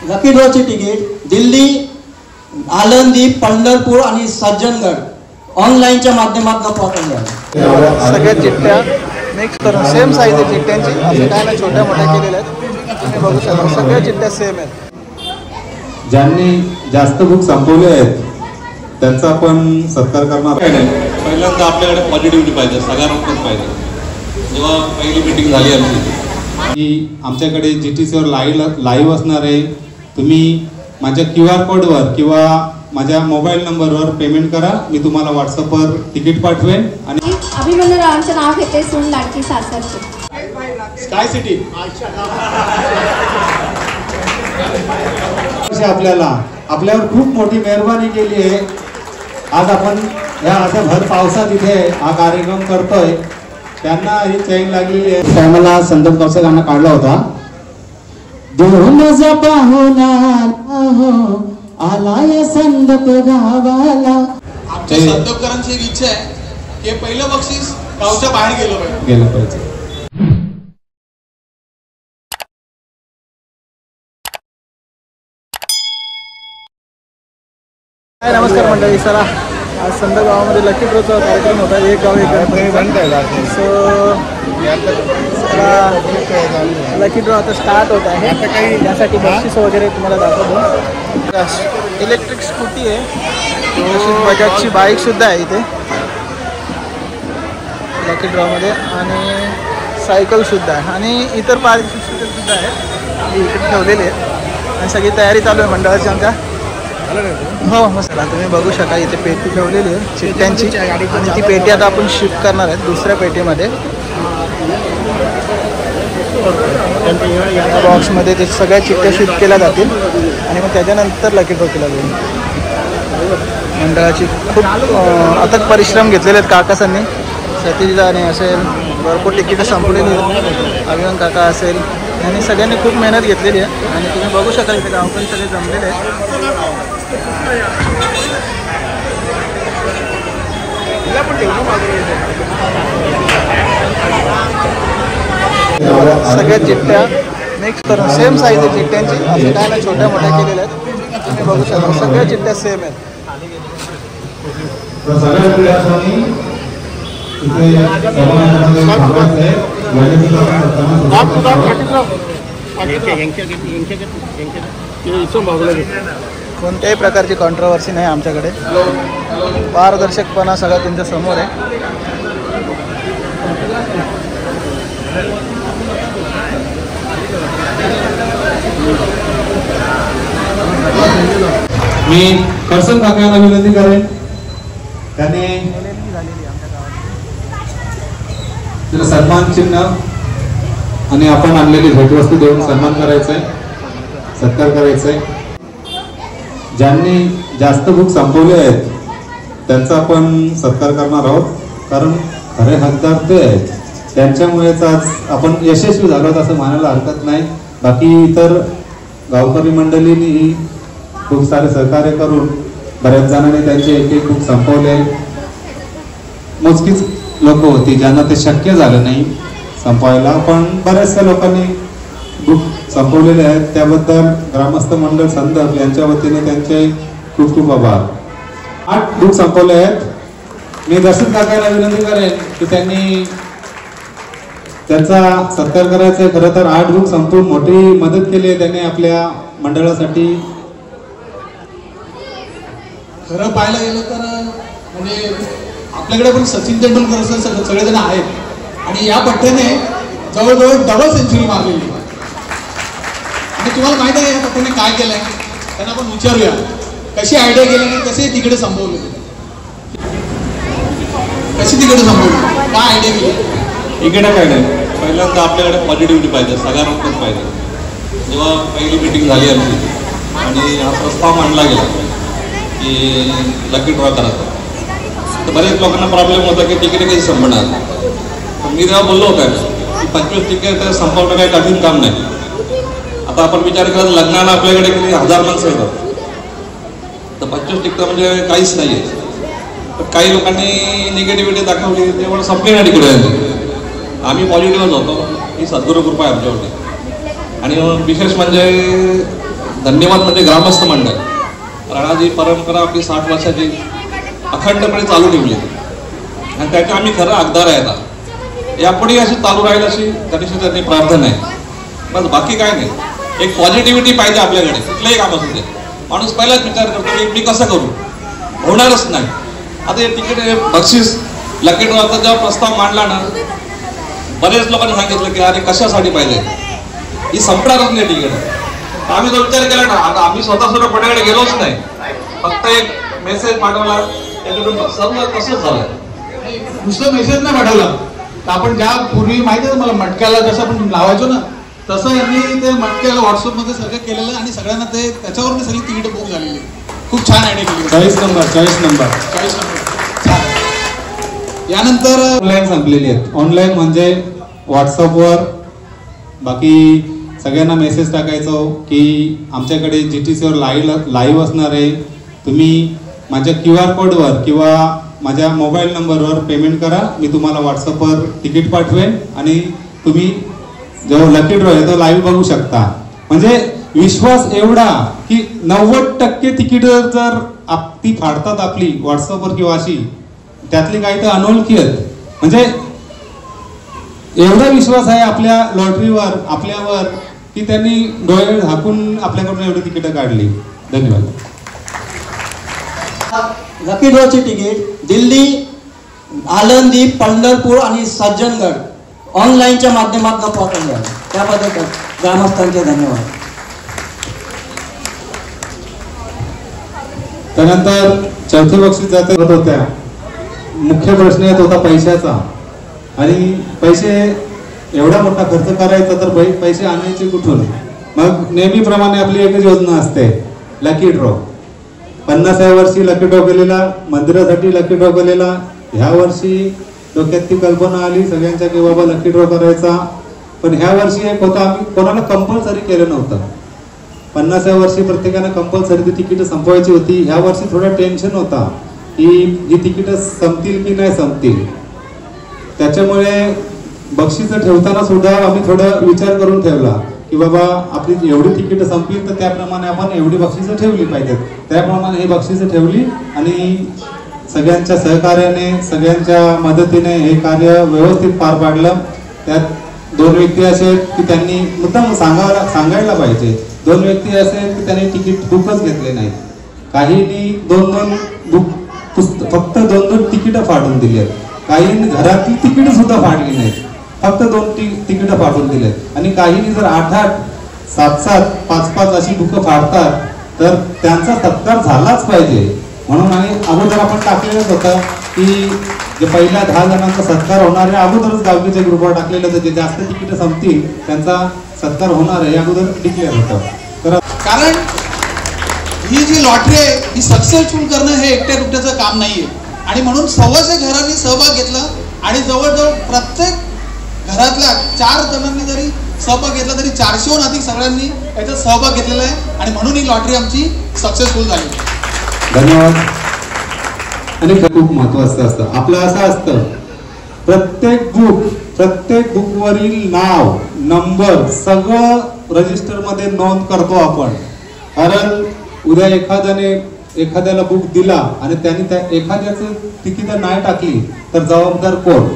Lucky ड्रॉची ticket Delhi, Alandi, Pandharpur आणि सज्जनगड ऑनलाईनच्या माध्यमातून पाठवल्या. सगळ्या चिठ्ठ्या मिक्स करून सेम साईज आहे चिठ्ठ्यांची, असे काय ना छोट्या मोठ्या केलेल्या आहेत. तुम्ही बघू शकता सगळ्या चिठ्ठ्या सेम आहेत. ज्यांनी जास्त बुक संपवले आहेत त्यांचा आपण सत्कार करणार. पहिल्यांदा आपल्याकडे पॉझिटिव्हिटी पाहिजे, सकारात्मक पाहिजे. जेव्हा पहिली मीटिंग झाली आमची की आमच्याकडे GTCवर लाईव्ह असणार आहे. तुम्ही माझ्या QR कोडवर किंवा माझ्या मोबाईल नंबरवर पेमेंट करा. मी तुम्हाला व्हॉट्सअपवर तिकीट पाठवेन. आणि अभिमन्यूरावांचं नाव घेते सून लाडकी सासरचे स्काय सिटी आपल्यावर खूप मोठी मेहरबानी केली आहे. आज आपण या असं भर पावसात इथे हा कार्यक्रम करतोय. त्यांना ही चैन लागलेली आहे. टायमाला संदीप गावचं गाणं काढला होता. दोन पाहुणा आलाय संदीप गावाला. आमच्या संदीपकरांची एक इच्छा आहे की पहिलं बक्षीस गावच्या बाहेर गेलं पाहिजे. नमस्कार मंडळी, चला आज संद गावामध्ये लकी ड्रॉचा कार्यक्रम होता. एक गाव एक गणपती. सो लकी ड्रॉ आता स्टार्ट होत आहे. त्यासाठी बक्षीस वगैरे तुम्हाला दाखवतो. इलेक्ट्रिक स्कूटी आहे, तशीच बजाजची बाईकसुद्धा आहे इथे लकी ड्रॉमध्ये, आणि सायकलसुद्धा आहे, आणि इतर पार्टीसुद्धा आहे इकडे ठेवलेले आहेत. आणि सगळी तयारी चालू आहे मंडळाची आमच्या. हो मस्त. तुम्ही बघू शका इथे पेटी ठेवलेली आहे चिठ्ठ्यांची, आणि ती पेटी आता आपण शिफ्ट करणार आहेत दुसऱ्या पेटीमध्ये. या बॉक्समध्ये ते सगळ्या चिठ्ठ्या शिफ्ट केल्या जातील, आणि मग त्याच्यानंतर लकी ड्रॉ केला जाईल. मंडळाची खूप अथक परिश्रम घेतलेले आहेत काकासांनी. सतीशदाने असेल, भरपूर तिकीटं संपलेली आहेत. अभिमान काका असेल, यांनी सगळ्यांनी खूप मेहनत घेतलेली आहे. आणि तुम्ही बघू शकाल इथे गावकरी सगळे जमलेले आहेत. सगळ्या चिठ्ठ्या मिक्स करून सेम साईज आहे चिठ्ठ्यांची, असे काय ना छोट्या मोठ्या केलेल्या आहेत. तुम्ही बघू शकता सगळ्या चिठ्ठ्या सेम आहेत. कोणत्याही प्रकारची कॉन्ट्रोवर्सी नाही आमच्याकडे. पारदर्शकपणा सगळा तुमच्या समोर आहे. मी करसन काकांना विनंती करेन, त्याने सन्मान चिन्ह आणि आपण आणलेली भेटवस्तू देऊन सन्मान करायचंय, सत्कार करायचंय. ज्यांनी जास्त बुक संपवले आहेत त्यांचा आपण सत्कार करणार आहोत, कारण खरे हकदार ते आहेत. त्यांच्यामुळेच आज आपण यशस्वी झालो असं म्हणायला हरकत नाही. बाकी इतर गावकरी मंडळींनी खूप सारे सहकार्य करून बऱ्याच जणांनी त्यांचे एक एक बुक संपवले. मोजकीच लोक होती ज्यांना ते शक्य झालं नाही संपवायला, पण बऱ्याचशा लोकांनी बुक संपवलेले आहेत. त्याबद्दल ग्रामस्थ मंडळ संदर्भ यांच्या वतीने त्यांचे खूप खूप आभार. 8 बुक संपवले आहेत. मी दर्शन काकांना विनंती करेन की त्यांनी त्यांचा सत्कार करायचा. खरं तर 8 बुक संपवून मोठी मदत केली आहे त्यांनी आपल्या मंडळासाठी. खरं पाहायला गेलं तर म्हणजे आपल्याकडे पण सचिन तेंडुलकर सगळेजण आहेत, आणि या पट्ट्याने जवळजवळ डबल सेंचुरी मारलेली. आणि तुम्हाला माहिती आहे या पट्ट्याने काय केलंय, त्यांना आपण विचारूया कशी आयडिया केली आणि कसे तिकडे संपवले, कशी तिकडे संपवली, काय आयडिया केली. इकडे काय नाही, पहिल्यांदा आपल्याकडे पॉझिटिव्हिटी पाहिजे, सकारात्मक पाहिजे. जेव्हा पहिली मीटिंग झाली आमची आणि हा प्रस्ताव मांडला गेला की लकी ड्रॉ करायचा, तर बरेच लोकांना प्रॉब्लेम होता की तिकीट कधी संपणार. मी तेव्हा बोललो होतो की 25 तिकीट संपवणं काही कठीण काम नाही. आता आपण विचार करत लग्नाला आपल्याकडे किती 1000 माणसं येतात, तर 25 तिकीट म्हणजे काहीच नाही आहे. तर काही लोकांनी निगेटिव्हिटी दाखवली, तेवढं संपली नाही तिकडे. आम्ही पॉझिटिव्हच होतो, ही सद्गुरू कृपा आहे आमच्यावरती. आणि विशेष म्हणजे धन्यवाद म्हणजे ग्रामस्थ मंडळ. राणाजी परंपरा आपली 60 वर्षाची अखंडपणे चालू ठेवली आणि त्याचे आम्ही खरं हकदार आहे. आता यापुढे अशी चालू राहील अशी गणेशाची प्रार्थना आहे. बस बाकी काय नाही. एक पॉझिटिव्हिटी पाहिजे आपल्याकडे. कुठलंही काम असू दे माणूस पहिलाच विचार करतो की मी कसं करू, होणारच नाही. आता हे तिकीट बक्षीस लकी ड्रॉचा जेव्हा प्रस्ताव मांडला ना, बरेच लोकांनी सांगितलं की अरे कशासाठी पाहिजे, ही संपणारच नाही तिकीट. आम्ही जो विचार केला ना, आता आम्ही स्वतः पड्याकडे गेलोच नाही, फक्त एक मेसेज पाठवला, त्याच्याकडून सर्व तसंच झालं. दुसरा मेसेज नाही पाठवला तर आपण ज्या पूर्वी माहिती आहे मला मटक्याला जसं आपण लावायचो ना, तसं यांनी ते मटक्याला व्हॉट्सअपमध्ये सगळं केलेलं आणि सगळ्यांना ते त्याच्यावरून सगळी तिकीट बुक झालेली. खूप छान आयडिया केली. 40 नंबर छान. यानंतर ऑनलाईन संपलेली आहेत. ऑनलाईन म्हणजे व्हॉट्सअपवर बाकी सगळ्यांना मेसेज टाकायचो की आमच्याकडे GTCवर लाईव्ह असणार आहे, तुम्ही माझ्या QR कोडवर किंवा माझ्या मोबाईल नंबरवर पेमेंट करा, मी तुम्हाला व्हॉट्सअपवर तिकीट पाठवेन आणि तुम्ही जो लकी ड्रॉ आहे तो लाईव्ह बघू शकता. म्हणजे विश्वास एवढा की 90% तिकीट जर ती फाडतात आपली व्हॉट्सअपवर किंवा अशी, त्यातली काही तर अनोळखी आहेत. म्हणजे एवढा विश्वास आहे आपल्या लॉटरीवर, आपल्यावर, की त्यांनी डोळे झाकून आपल्याकडून एवढी तिकीटं काढली. धन्यवाद. लकी ड्रॉची तिकीट दिल्ली, आळंदी, पंढरपूर आणि सज्जनगड ऑनलाईनच्या माध्यमातून पाठवले आहे. त्याबद्दल ग्रामस्थांचे धन्यवाद. त्यानंतर चौथे बक्षीस जात होत्या. मुख्य प्रश्न येत होता पैशाचा, आणि पैसे एवढा मोठा खर्च करायचा तर पैसे आणायचे कुठून. मग नेहमीप्रमाणे आपली एकच योजना असते, लकी ड्रॉ. 50व्या वर्षी लकी ड्रॉ केलेला, मंदिरासाठी लकी ड्रॉ केलेला. ह्या वर्षी डोक्यात ती कल्पना आली सगळ्यांच्या की बाबा लकी ड्रॉ करायचा. पण ह्या वर्षी एक होता, आम्ही कोणाला कंपल्सरी केलं नव्हतं. 50व्या वर्षी प्रत्येकानं कंपल्सरी ती तिकीट संपवायची होती. ह्या वर्षी थोडा टेन्शन होता की ही तिकीट संपतील की नाही संपतील. त्याच्यामुळे बक्षीस ठेवताना सुद्धा आम्ही थोडा विचार करून ठेवला की बाबा आपली एवढी तिकीट संपली तर त्याप्रमाणे आपण एवढी बक्षिसं ठेवली पाहिजेत. त्याप्रमाणे ही बक्षिसं ठेवली आणि सगळ्यांच्या सहकार्याने, सगळ्यांच्या मदतीने हे कार्य व्यवस्थित पार पाडलं. त्यात 2 व्यक्ती असे आहेत की त्यांनी मुद्दाम सांगायला पाहिजे. 2 व्यक्ती असे आहेत की त्यांनी तिकीट बुकच घेतले नाहीत. काहींनी 2-2 बुक फक्त 2-2 तिकीटं फाडून दिली आहेत. काहींनी घरातली तिकीटं सुद्धा फाडली नाहीत, फक्त 2 तिकीटं फाडून दिलेत. आणि काहींनी जर 8-8, 7-7, 5-5 अशी बुकं फाडतात तर त्यांचा सत्कार झालाच पाहिजे. म्हणून आणि अगोदर आपण टाकलेलंच होतं की जे पहिल्या 10 जणांचा सत्कार होणार आहे, अगोदरच गावकीच्या ग्रुपवर टाकलेलं होतं. जे जास्त तिकीटं संपतील त्यांचा सत्कार होणार आहे अगोदर डिक्लेअर होतं. तर कारण ही जी लॉटरी आहे ही सक्सेसफुल करणं हे एकट्या दुकट्याचं काम नाहीये. आणि म्हणून 100 घरांनी सहभाग घेतला आणि जवळजवळ प्रत्येक घरातल्या 4 जणांनी जरी सहभाग घेतला तरी 400हून अधिक सगळ्यांनी याच्यात सहभाग घेतलेला आहे. आणि म्हणून ही लॉटरी आमची सक्सेसफुल झाली. धन्यवाद. आणि खूप महत्वाचं असतं आपलं असं असतं, प्रत्येक बुकवरील नाव, नंबर सगळं रजिस्टरमध्ये नोंद करतो आपण. कारण उद्या एखाद्याला बुक दिला आणि त्यांनी त्या एखाद्याचं तिकीट नाही टाकली तर जबाबदार कोण.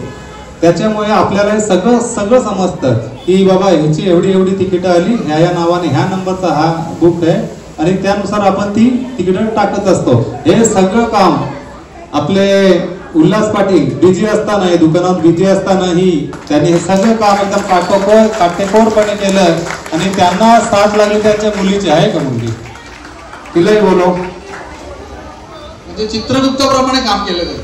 त्याच्यामुळे आपल्याला हे सगळं समजतं की बाबा ह्याची एवढी तिकीटं आली, ह्या नावाने ह्या नंबरचा हा बुक आहे आणि त्यानुसार आपण ती तिकीटं टाकत असतो. हे सगळं काम आपले उल्हास पाटील बिझी असताना, हे दुकानात बिझी असतानाही त्यांनी हे सगळं काम एकदम काटेकोरपणे केलं. आणि त्यांना साथ लागली त्यांच्या मुलीची. आहे का मुलगी? तिलाही बोलव. म्हणजे चित्रगुप्ताप्रमाणे काम केलं जातं.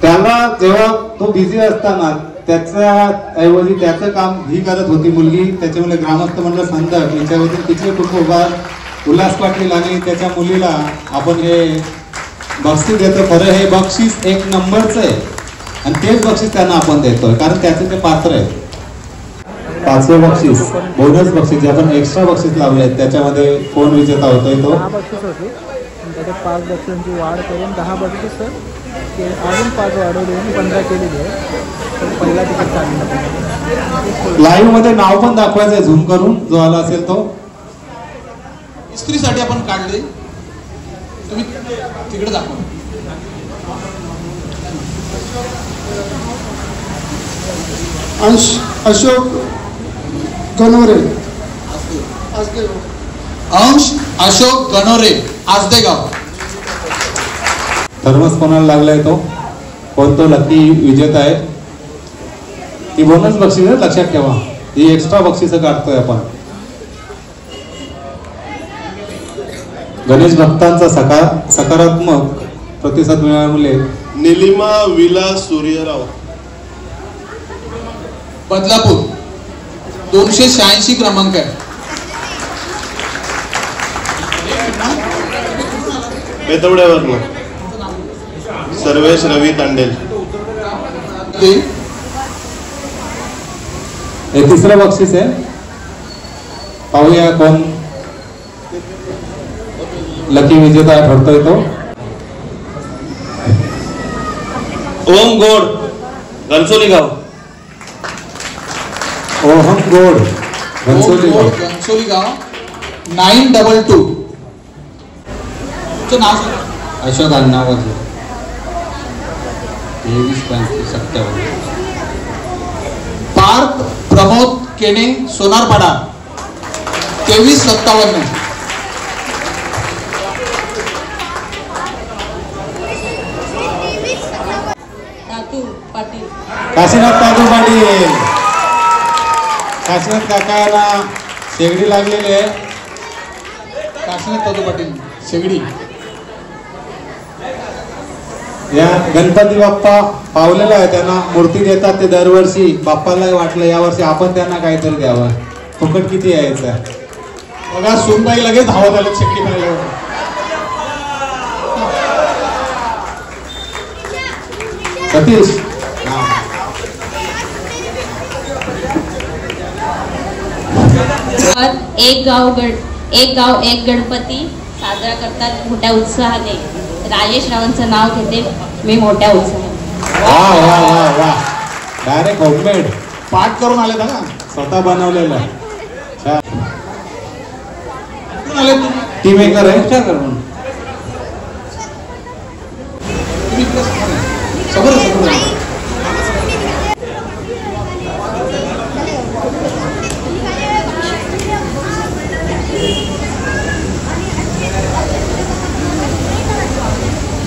त्याला जेव्हा तो बिझी असताना त्याच्या ऐवजी त्याचं काम ही करत होती मुलगी. त्याच्यामुळे ग्रामस्थ मंडळ संदर्भ याच्यावरती तिचे कुटुंब उल्हास पाटील आणि त्याच्या मुलीला आपण हे बक्षीस देतो. खरं हे बक्षीस 1 नंबरचं आहे आणि तेच बक्षीस त्यांना आपण देतोय कारण त्याचे ते पात्र आहे. 5वे बक्षीस बोनस बक्षीस जे आपण एक्स्ट्रा बक्षीस लावले त्याच्यामध्ये कोण विजेता होतोय तो 10 बक्षीस होते. त्याच्यात 5 बक्षीसांची वाढ करून 10 बक्षीस अजून 5 वाढवली 15 केलेली आहे. पहिला तिकीट काढला. लाईव्ह मध्ये नाव पण दाखवायचंय झूम करून, जो आला असेल तो. इस्त्रीसाठी आपण काढले. तुम्ही तिकडे दाखवा. अशोक गणोरे, अंश अशोक गणोरे, आजदेगाव. थर्मस कोणाला लागलाय तो कोण तो लकी विजेता आहे. ही बोनस बक्षीस आहे, लक्षात ठेवा. ही एक्स्ट्रा बक्षीस काढतोय आपण. गणेश भक्तांचा सकारात्मक प्रतिसाद मिळाल्यामुळे निलिमा विलास सूर्यराव, बदलापूर, 286 क्रमांक आहे. बेतवड्यावरनं सर्वेश रवी तांडेल. हे तिसरं बक्षीस आहे. पाहूया कोण लकी विजेता ठरतोय तो. ओम गोड, घनसोली गाव. ओहम गोड, घनसोली गाव. घनसोली गाव, 922. तुमचं नाव सांगा. अशोक अण्णावजी, 23-35-57. पार्थ प्रमोद केणे, सोनारपाडा, 2357. काशीनाथ तातू पाटील. काशीनाथ काकाला शेगडी लागलेली आहे. काशीनाथ तातू पाटील, शेगडी. या गणपती बाप्पा पावलेला आहे, त्यांना मूर्ती देतात ते दरवर्षी. बाप्पाला वाटलं यावर्षी आपण त्यांना काहीतरी द्यावं. फुकट किती यायचं. बघा सोनबाई लगेच धावत आले शेगडी बनायला. सतीश एक गाव एक गणपती साजरा करतात मोठ्या उत्साहाने. राजेश रावांचं नाव घेते मी मोठ्या उत्साहाने. वा वा वा वा, डायरेक्ट होममेड. पाठ करून आले ना, स्वतः बनवलेलं. कुठून आले तुम्ही? टी मेकर आहे. समोर समोर.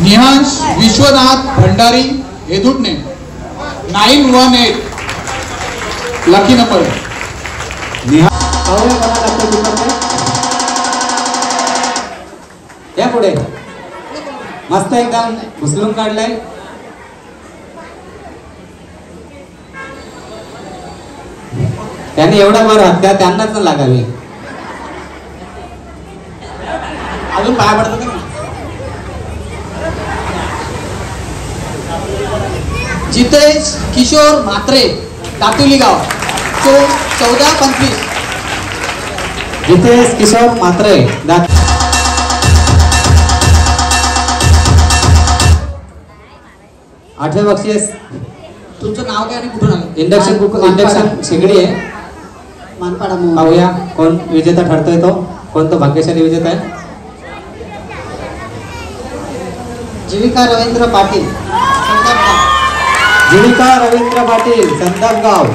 निहांश विश्वनाथ भंडारी, हेदुटणे, 918. Lucky number. या पुढे मस्त एकदम उचलून काढलाय. त्यांनी एवढा बरं त्यांनाच लागावी. अजून पाया पडतात ना. जितेश किशोर म्हात्रे, दातुली गाव, 14-25. जितेश किशोर म्हात्रे, 8वें बक्षीस. तुमचं नाव काय आणि कुठून आलं? इंडक्शन शेगडी आहे, मानपाडा. पाहूया कोण विजेता ठरतोय तो. कोण तो भाग्यशाली विजेता आहे. जीविका रवींद्र पाटील, जीविका रवींद्र पाटील, संदपगाव.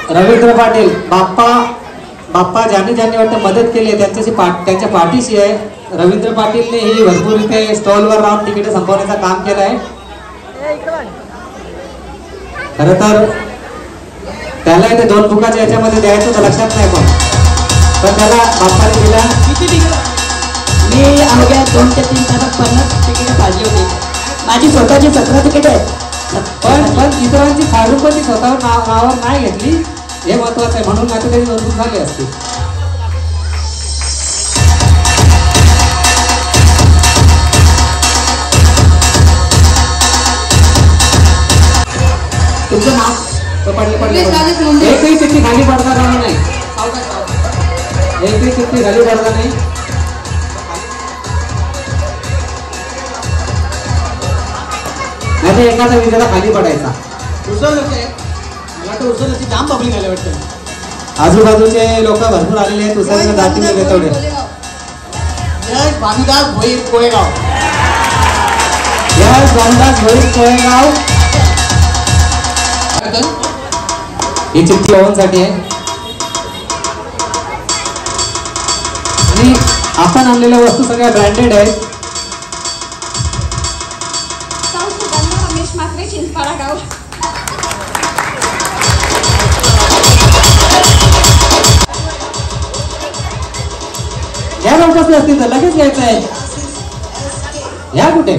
रवींद्र पाटील, बाप्पा ज्यांनी वाटतं मदत केली आहे त्यांच्या पाठीशी आहे. रवींद्र पाटीलने ही भरपूर इथे स्टॉलवर राहून तिकीट संपवण्याचं काम केलं आहे. खरं तर त्याला इथे 2 बुकाच्या याच्यामध्ये द्यायचं तर लक्षात नाही, पण त्याला बाप्पाने दिला. मी अवघ्या 2 ते 3 तासात 50 तिकीट पाहिजे होती. माझी स्वतःची 17 तिकीट आहेत. पण इतरांची फाडून पण ती स्वतःवर नावावर नाही घेतली, हे महत्वाचं आहे. म्हणून आता तरी 2 बुक झाली असती. तुमचं नाव? एकही चिठ्ठी खाली पडता कामा नाही. एकही चिठ्ठी खाली पडता नाही. नाही एखादा विजेता खाली पडायचा. जाम पब्लिक आले वाटतं. आजूबाजूचे लोक भरपूर आलेले आहेत. उसळीला जातील बेतवडे. यश भानुदास भोईर कोळेगाव. यश भानुदास भोईर कोळेगाव. ही चिठ्ठी ओव्हनसाठी आहे आणि आपण आणलेल्या वस्तू सगळ्या ब्रँडेड आहेत. रमेश मात्रे चिंचपाडा गाव. या बसले असतील तर लगेच घ्यायचं आहे. या कुठे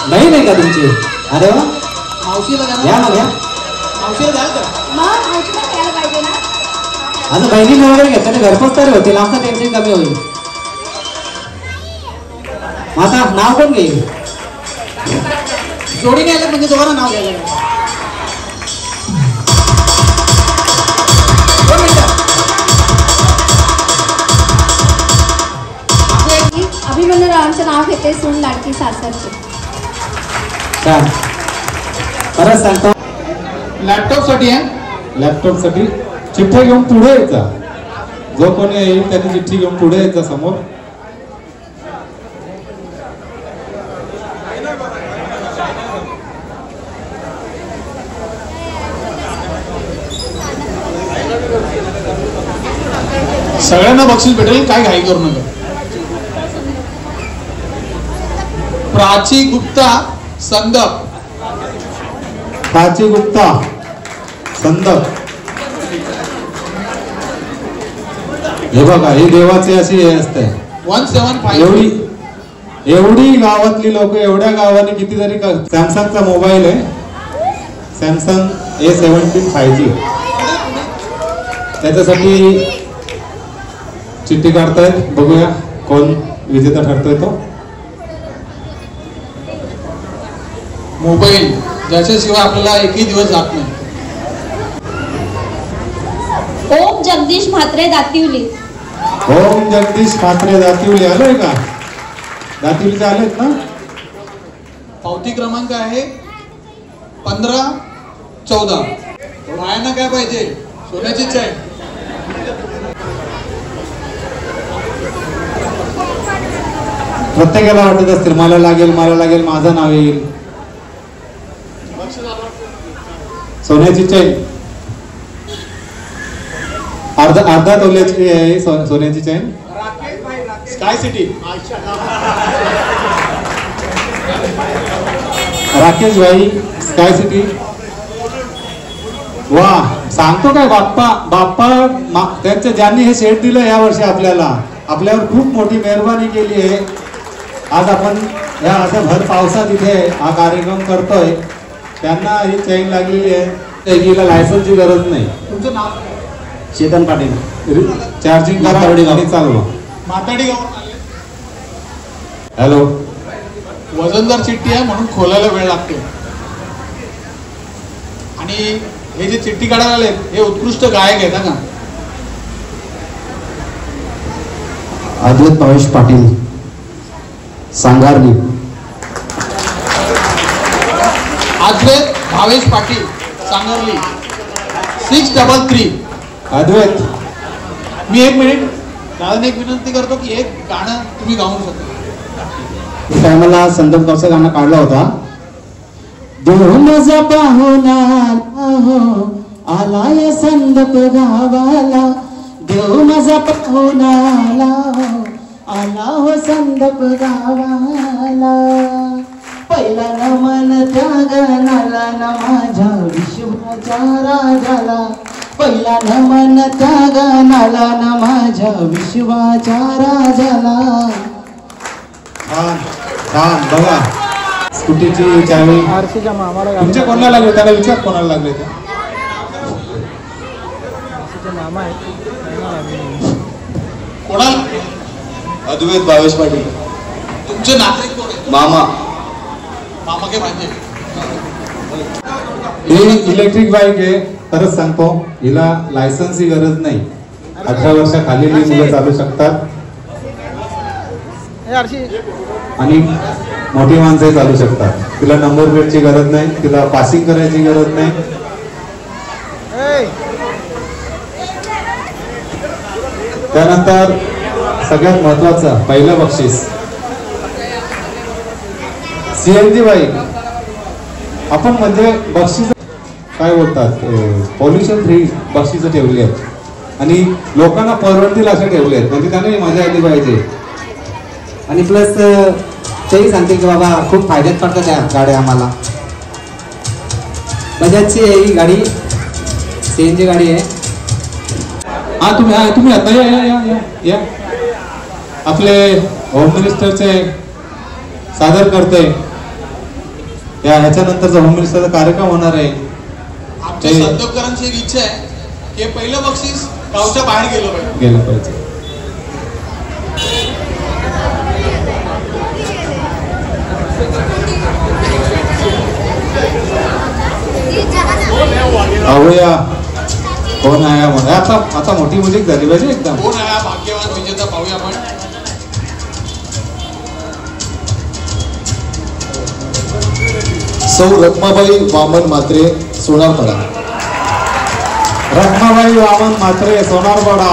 बहीण आहे का तुमची? अरे वा. या मग या. आता बहिणीने वगैरे घेतलं घरपोच तरी होतील. आमचं टेन्शन कमी होईल. आता नाव कोण घेईल? जोडीने आले म्हणजे दोघांना नाव घ्यायला. अभिमन्यू रावांचं नाव घेते सून लाडकी सासरचे. परत सांगतो. लॅपटॉप साठी आहे. लॅपटॉप साठी चिठ्ठ्या घेऊन पुढे यायचा. जो कोणी येईल त्याने चिठ्ठी घेऊन पुढे यायचा समोर. सगळ्यांना बक्षीस भेटेल. काय घाई करू नका. प्राची गुप्ता संदप. प्राची गुप्ता संदप. हे बघा ही देवाची अशी हे असते. 175. एवढी गावातली लोक एवढ्या गावाने कितीतरी. सॅमसंगचा मोबाईल आहे. Samsung A17 5G. त्याच्यासाठी चिठ्ठी काढतायत. बघूया कोण विजेता ठरतोय तो. मोबाईल ज्याच्याशिवाय आपल्याला एकही दिवस जात नाही. ओम जगदीश म्हात्रे दातिवली. ओम जगदीश म्हात्रे दातिवली. आलोय का? दातिवलीचे आलेत ना? पावती क्रमांक आहे 1514. बायांना काय पाहिजे? सोन्याची चैन. प्रत्येकाला वाटत असतील मला लागेल मला लागेल माझं नाव येईल. सोन्याची चैन अर्धा तोल्याची आहे. सोन्याची चैन. Sky city. राकेश भाई स्काय सिटी. वा सांगतो काय बाप्पा त्यांच्या ज्यांनी हे शेड दिलं या वर्षी आपल्यावर खूप मोठी मेहरबानी केली आहे. आज आपण या अशा भर पावसात इथे हा कार्यक्रम करतोय. त्यांना ही चैन लागलेली आहे. हिला लायसन्सची गरज नाही. तुमचं नाव? चेतन पाटील. चार्जिंग करा आणि चालवा. माताडी गावात आले. हॅलो. वजनदार चिठ्ठी आहे म्हणून खोलायला वेळ लागतो. आणि हे जे चिठ्ठी काढायला आले हे उत्कृष्ट गायक आहेत ना. अद्वैत भावेश पाटील सांगारली. अद्वैत भावेश पाटील सांगरली 633. अद्वैत. मी एक मिनिट दादाने एक विनंती करतो की एक गाणं तुम्ही गाऊ शकता. टायमाला संदर्भ गावचं गाणं काढला होता. देव माझा पाहुणा आलाय संदप गावाला. देव माझा पाहुणा आला हो संदप गावाला. पहिला नमन त्या गणाला न माझ्या विश्वाच्या राजाला. पहिला नमन त्या गणाला न माझ्या विश्वाच्या राजाला. छान बघा. स्कूटीची चावी तुमच्या कोणाला लागले? त्याला विचार कोणाला लागले ते. कोणाला? अद्वैत भावेश पाटील. तुमचे नाते कोण आहेत? मामा. मामा के भांजे. ही इलेक्ट्रिक बाईक आहे. खरंच सांगतो हिला लायसन्सची गरज नाही. 18 वर्षाखालील मुलं चालू शकतात. आणि मोठी माणसंही चालू शकतात. तिला नंबर प्लेटची गरज नाही, तिला पासिंग करायची गरज नाही. त्यानंतर सगळ्यात महत्वाचं पहिलं बक्षीस CNG बाईक. आपण म्हणजे बक्षीस काय बोलतात, पॉल्युशन फ्री बक्षीस ठेवली आहेत आणि लोकांना परवडतील असे ठेवले आहेत, म्हणजे त्यांना मजा आली पाहिजे. आणि प्लस तेही सांगते की बाबा खूप फायद्यात पडतात त्या गाड्या आम्हाला. बजाजची आहे ही गाडी, CNG गाडी आहे. तुम्ही आता या आपले होम मिनिस्टरचे सादर करते. ह्याच्यानंतरचा होम मिनिस्टरचा कार्यक्रम होणार आहे. आमच्या संदोपकरांची एक इच्छा आहे की पहिलं बक्षीस गावच्या बाहेर गेलं पाहिजे. पाहूया कोण आहे म्हणा. आता मोठी म्युझिक झाली पाहिजे एकदम. कोण आहे भाग्यवान विजेता पाहूया आपण. सौ रखमाबाई वामन म्हात्रे सोनारपाडा. रखमाबाई वामन म्हात्रे सोनारपाडा.